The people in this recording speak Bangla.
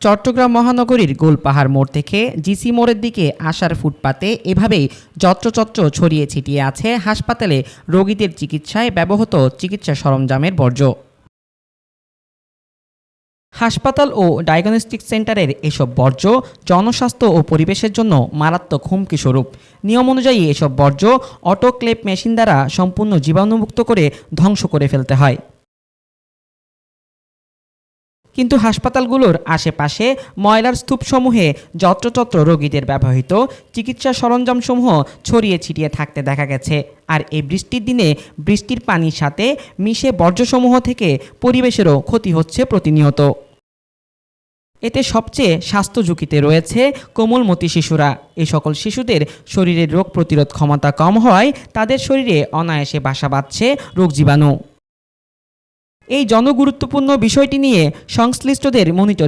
চট্টগ্রাম মহানগরীর গোলপাহাড় মোড় থেকে জিসি মোড়ের দিকে আসার ফুটপাতে এভাবেই যত্রতত্র ছড়িয়ে ছিটিয়ে আছে হাসপাতালে রোগীদের চিকিৎসায় ব্যবহৃত চিকিৎসা সরঞ্জামের বর্জ্য। হাসপাতাল ও ডায়াগনস্টিক সেন্টারের এসব বর্জ্য জনস্বাস্থ্য ও পরিবেশের জন্য মারাত্মক হুমকি স্বরূপ। নিয়ম অনুযায়ী এসব বর্জ্য অটোক্লেভ মেশিন দ্বারা সম্পূর্ণ জীবাণুমুক্ত করে ধ্বংস করে ফেলতে হয়। কিন্তু হাসপাতালগুলোর আশেপাশে ময়লার স্তূপসমূহে যত্রতত্র রোগীদের ব্যবহৃত চিকিৎসা সরঞ্জামসমূহ ছড়িয়ে ছিটিয়ে থাকতে দেখা গেছে। আর এই বৃষ্টির দিনে বৃষ্টির পানির সাথে মিশে বর্জ্যসমূহ থেকে পরিবেশেরও ক্ষতি হচ্ছে প্রতিনিয়ত। এতে সবচেয়ে স্বাস্থ্য ঝুঁকিতে রয়েছে কোমলমতি শিশুরা। এই সকল শিশুদের শরীরের রোগ প্রতিরোধ ক্ষমতা কম হওয়ায় তাদের শরীরে অনায়াসে বাসা বাঁধছে রোগ জীবাণু। এই জনগুরুত্বপূর্ণ বিষয়টি নিয়ে সংশ্লিষ্টদের মনিটরিং